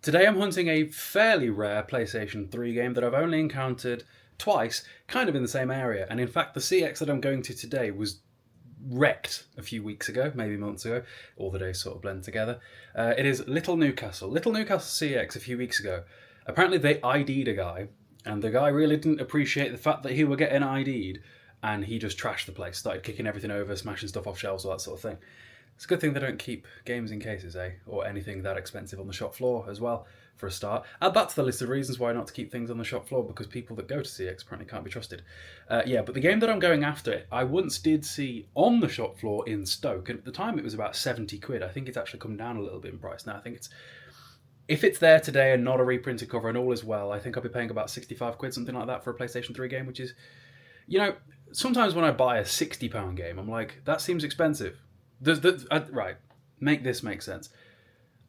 Today I'm hunting a fairly rare PlayStation 3 game that I've only encountered twice, kind of in the same area. And in fact, the CEX that I'm going to today was wrecked a few weeks ago, maybe months ago. All the days sort of blend together. It is Little Newcastle. Little Newcastle CEX a few weeks ago. Apparently they ID'd a guy, and the guy really didn't appreciate the fact that he were getting ID'd, and he just trashed the place, started kicking everything over, smashing stuff off shelves, all that sort of thing. It's a good thing they don't keep games in cases, eh? Or anything that expensive on the shop floor as well, for a start. Add that to the list of reasons why not to keep things on the shop floor, because people that go to CX apparently can't be trusted. But the game that I'm going after, I once did see on the shop floor in Stoke, and at the time it was about 70 quid. I think it's actually come down a little bit in price now. I think if it's there today and not a reprinted cover and all is well, I think I'll be paying about 65 quid, something like that, for a PlayStation 3 game, which is, sometimes when I buy a £60 game, I'm like, that seems expensive. Right, make this make sense.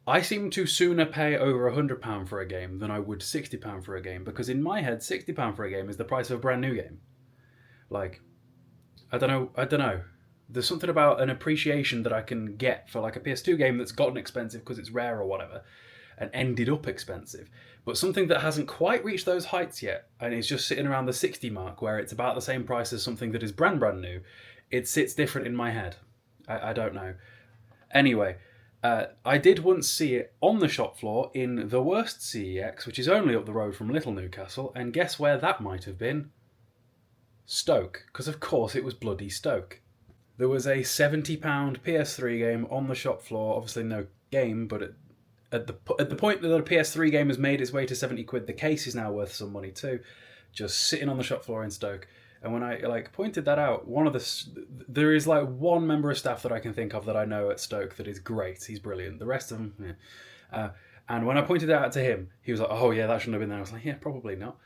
I seem to sooner pay over £100 for a game than I would £60 for a game, because in my head, £60 for a game is the price of a brand new game. Like, I don't know. There's something about an appreciation that I can get for like a PS2 game that's gotten expensive because it's rare or whatever, and ended up expensive. But something that hasn't quite reached those heights yet, and is just sitting around the 60 mark, where it's about the same price as something that is brand new, it sits different in my head. I don't know. Anyway, I did once see it on the shop floor in the worst CEX, which is only up the road from Little Newcastle, and guess where that might have been? Stoke, because of course it was bloody Stoke. There was a £70 PS3 game on the shop floor, obviously no game, but at the point that a PS3 game has made its way to 70 quid, the case is now worth some money too, just sitting on the shop floor in Stoke. And when I pointed that out, there is one member of staff that I can think of that I know at Stoke that is great. He's brilliant. The rest of them, yeah. And when I pointed it out to him, he was like, "Oh yeah, that shouldn't have been there." I was like, "Yeah, probably not."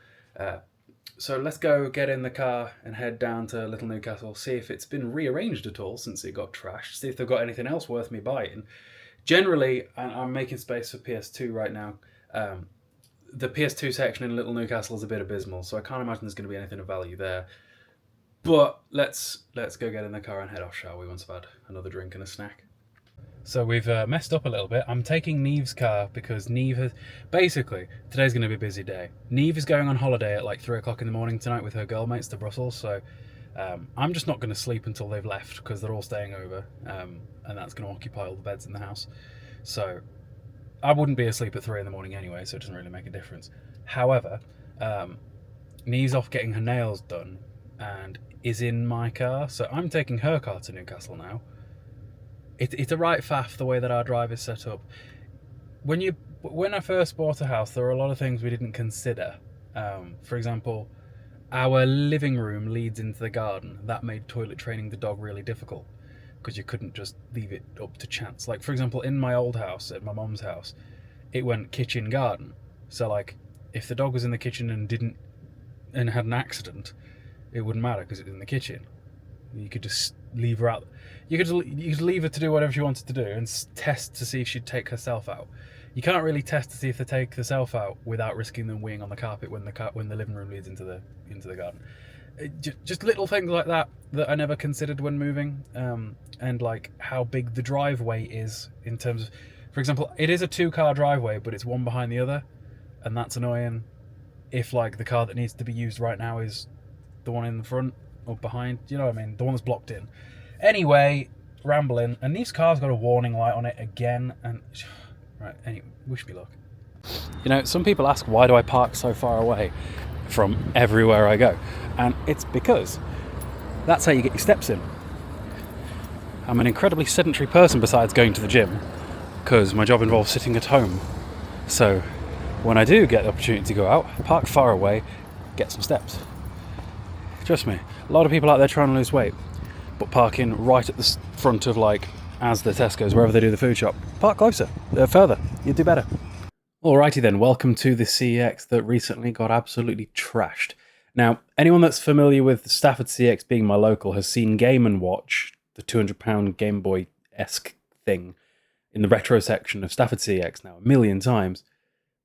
So let's go get in the car and head down to Little Newcastle, see if it's been rearranged at all since it got trashed. See if they've got anything else worth me buying. Generally, I'm making space for PS2 right now. The PS2 section in Little Newcastle is a bit abysmal, so I can't imagine there's going to be anything of value there. But let's go get in the car and head off, shall we, once I've had another drink and a snack. So we've messed up a little bit. I'm taking Neve's car because Neve has... Basically, today's going to be a busy day. Neve is going on holiday at 3 o'clock in the morning tonight with her girlmates to Brussels, so I'm just not going to sleep until they've left because they're all staying over, and that's going to occupy all the beds in the house. So I wouldn't be asleep at 3 in the morning anyway, so it doesn't really make a difference. However, Neve's off getting her nails done and is in my car, so I'm taking her car to Newcastle now. It's a right faff the way that our drive is set up. When I first bought a house, there were a lot of things we didn't consider. For example, our living room leads into the garden. That made toilet training the dog really difficult because you couldn't just leave it up to chance. Like, for example, in my old house, at my mum's house, it went kitchen garden. So if the dog was in the kitchen and had an accident, it wouldn't matter because it was in the kitchen. You could just leave her out. You could leave her to do whatever she wanted to do and test to see if she'd take herself out. You can't really test to see if they take themselves out without risking them weeing on the carpet when the living room leads into the garden. Just little things like that I never considered when moving, and how big the driveway is in terms of, for example, it is a 2-car driveway, but it's one behind the other, and that's annoying. If the car that needs to be used right now is the one in the front or behind, you know what I mean, the one that's blocked in. Anyway, rambling, and this car's got a warning light on it again, and right, anyway, wish me luck. Some people ask, why do I park so far away from everywhere I go? And it's because that's how you get your steps in. I'm an incredibly sedentary person besides going to the gym, because my job involves sitting at home. So when I do get the opportunity to go out, park far away, get some steps. Trust me, a lot of people out there trying to lose weight, but parking right at the front of as the Tesco's, wherever they do the food shop, park closer, further, you'd do better. Alrighty then, welcome to the CEX that recently got absolutely trashed. Now, anyone that's familiar with Stafford CEX being my local has seen Game & Watch, the £200 Game Boy-esque thing, in the retro section of Stafford CEX now a million times.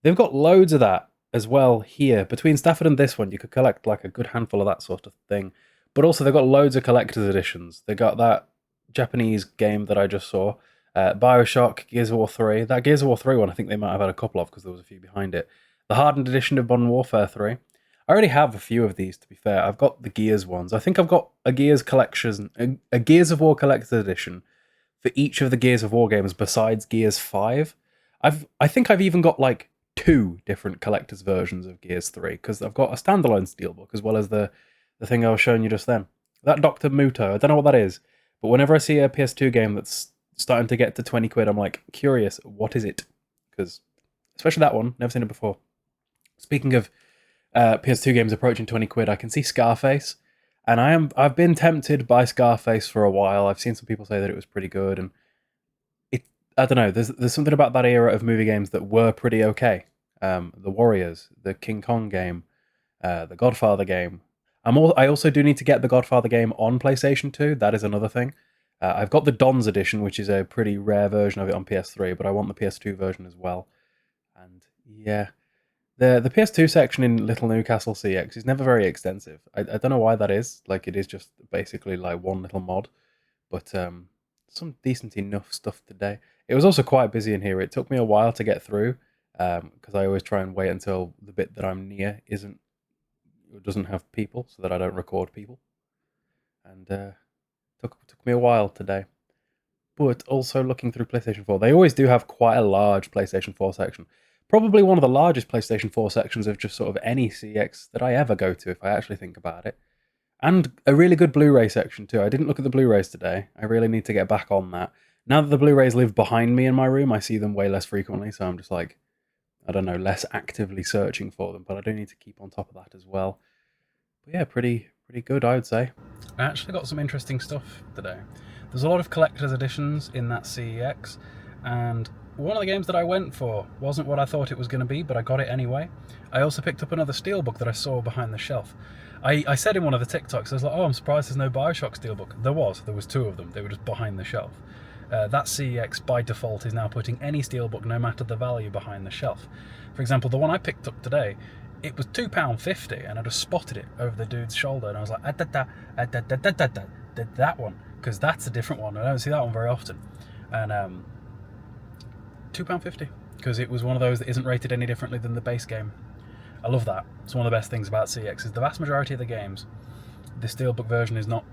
They've got loads of that as well here. Between Stafford and this one, you could collect a good handful of that sort of thing. But also they've got loads of collector's editions. They got that Japanese game that I just saw, Bioshock, Gears of War 3. That Gears of War 3 one, I think they might have had a couple of because there was a few behind it. The hardened edition of Modern Warfare 3. I already have a few of these, to be fair. I've got the Gears ones. I think I've got a Gears collection, a Gears of War collector's edition for each of the Gears of War games besides Gears 5. I think I've even got like 2 different collector's versions of Gears 3 because I've got a standalone steelbook as well as the thing I was showing you just then. That Dr. Muto, I don't know what that is, but whenever I see a PS2 game that's starting to get to 20 quid, I'm like, curious, what is it? Because, especially that one, never seen it before. Speaking of PS2 games approaching 20 quid, I can see Scarface, and I've been tempted by Scarface for a while. I've seen some people say that it was pretty good, and I don't know, there's something about that era of movie games that were pretty okay. The Warriors, the King Kong game, the Godfather game. I also do need to get the Godfather game on PlayStation 2. That is another thing. I've got the Don's edition, which is a pretty rare version of it on PS3, but I want the PS2 version as well. And yeah, the PS2 section in Little Newcastle CEX is never very extensive. I don't know why that is. Like, it is just basically like one little mod, but some decent enough stuff today. It was also quite busy in here. It took me a while to get through because I always try and wait until the bit that I'm near doesn't have people, so that I don't record people. And took me a while today. But also looking through PlayStation 4, they always do have quite a large PlayStation 4 section. Probably one of the largest PlayStation 4 sections of just sort of any CX that I ever go to, if I actually think about it. And a really good Blu-ray section too. I didn't look at the Blu-rays today. I really need to get back on that. Now that the Blu-rays live behind me in my room, I see them way less frequently, so I'm just like, I don't know, less actively searching for them, but I do need to keep on top of that as well. But yeah, pretty good, I would say. I actually got some interesting stuff today. There's a lot of collector's editions in that CEX, and one of the games that I went for wasn't what I thought it was going to be, but I got it anyway. I also picked up another steelbook that I saw behind the shelf. I said in one of the TikToks, I was like, oh, I'm surprised there's no Bioshock steelbook. There was 2 of them. They were just behind the shelf. That CEX by default is now putting any steelbook, no matter the value, behind the shelf. For example, the one I picked up today, it was £2.50, and I just spotted it over the dude's shoulder, and I was like, that one, because that's a different one. I don't see that one very often. And £2.50, because it was one of those that isn't rated any differently than the base game. I love that. It's one of the best things about CEX is the vast majority of the games, the steelbook version is not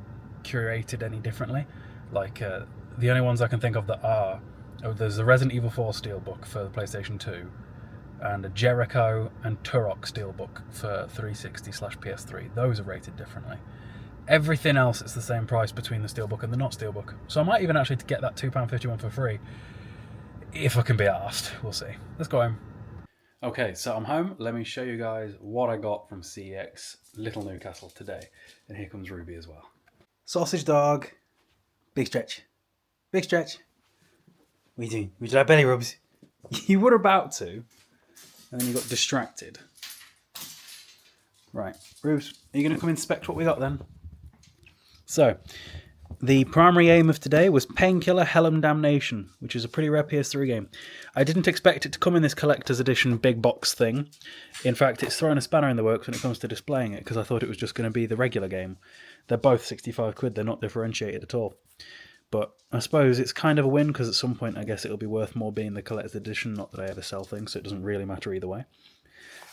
curated any differently. Like the only ones I can think of that are, there's the Resident Evil 4 steelbook for the PlayStation 2, and a Jericho and Turok steelbook for 360/PS3. Those are rated differently. Everything else, it's the same price between the steelbook and the not steelbook. So I might even actually get that £2.50 one for free, if I can be arsed. We'll see. Let's go home. Okay, so I'm home. Let me show you guys what I got from CEX Little Newcastle today. And here comes Ruby as well. Sausage dog. Big stretch. Big stretch. What are you doing? We did our belly rubs. You were about to, and then you got distracted. Right, Rubes, are you going to come inspect what we got then? So, the primary aim of today was Painkiller Hellum Damnation, which is a pretty rare PS3 game. I didn't expect it to come in this collector's edition big box thing. In fact, it's thrown a spanner in the works when it comes to displaying it, because I thought it was just going to be the regular game. They're both 65 quid, they're not differentiated at all. But I suppose it's kind of a win, because at some point I guess it'll be worth more being the collector's edition, not that I ever sell things, so it doesn't really matter either way.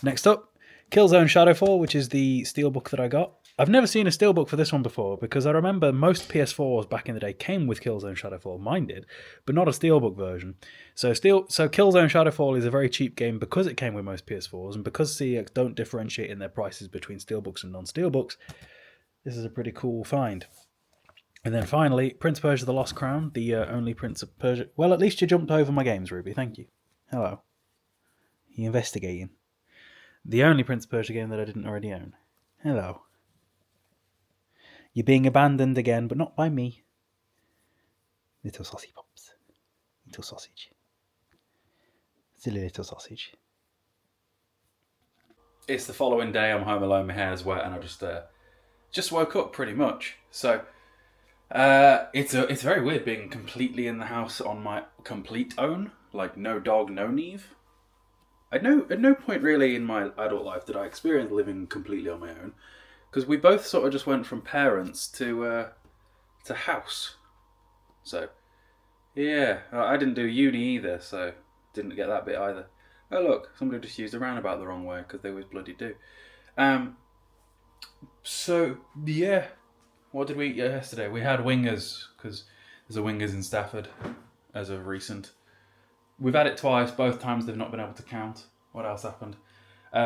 Next up, Killzone Shadowfall, which is the steelbook that I got. I've never seen a steelbook for this one before, because I remember most PS4s back in the day came with Killzone Shadowfall. Mine did, but not a steelbook version. So Killzone Shadowfall is a very cheap game because it came with most PS4s, and because CEX don't differentiate in their prices between steelbooks and non-steelbooks, this is a pretty cool find. And then finally, Prince of Persia The Lost Crown, the only Prince of Persia... Well, at least you jumped over my games, Ruby, thank you. Hello. You investigating? The only Prince of Persia game that I didn't already own. Hello. You're being abandoned again, but not by me. Little saucy pops. Little sausage. Silly little sausage. It's the following day, I'm home alone, my hair's wet, and I just woke up pretty much. So it's very weird being completely in the house on my complete own. Like, no dog, no Neve. At no point really in my adult life did I experience living completely on my own. Because we both sort of just went from parents to house. So, Yeah, I didn't do uni either, so didn't get that bit either. Oh look, somebody just used a roundabout the wrong way because they always bloody do. Um. So yeah, what did we eat yesterday? We had wingers because there's a wingers in Stafford as of recent. We've had it twice. Both times they've not been able to count. What else happened?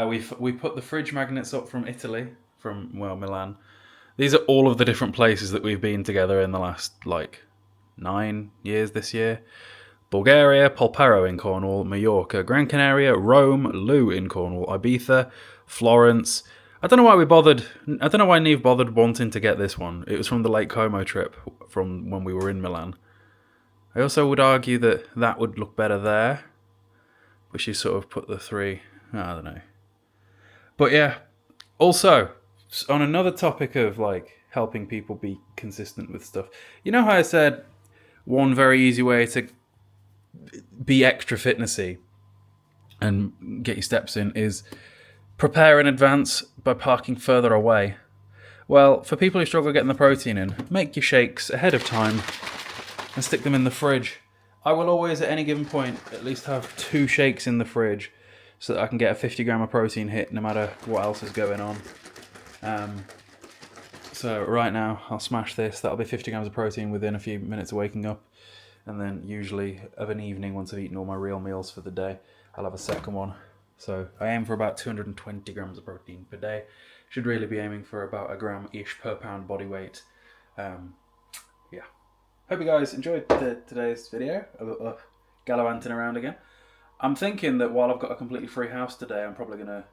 We put the fridge magnets up from Italy, from Milan. These are all of the different places that we've been together in the last 9 years this year. Bulgaria, Polperro in Cornwall, Mallorca, Gran Canaria, Rome, Lou in Cornwall, Ibiza, Florence. I don't know why we bothered. I don't know why Neve bothered wanting to get this one. It was from the Lake Como trip from when we were in Milan. I also would argue that that would look better there, but she sort of put the 3. I don't know. But yeah, also on another topic of helping people be consistent with stuff. You know how I said one very easy way to be extra fitnessy and get your steps in is prepare in advance by parking further away. Well, for people who struggle getting the protein in, make your shakes ahead of time and stick them in the fridge. I will always, at any given point, at least have 2 shakes in the fridge so that I can get a 50 gram of protein hit no matter what else is going on. So right now, I'll smash this. That'll be 50 grams of protein within a few minutes of waking up. And then usually of an evening, once I've eaten all my real meals for the day, I'll have a second one. So I aim for about 220 grams of protein per day. Should really be aiming for about a gram-ish per pound body weight. Yeah. Hope you guys enjoyed today's video of gallivanting around again. I'm thinking that while I've got a completely free house today, I'm probably going to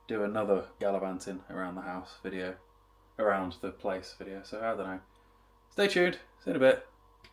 do another gallivanting around the house video. Around the place video. So I don't know. Stay tuned. See you in a bit.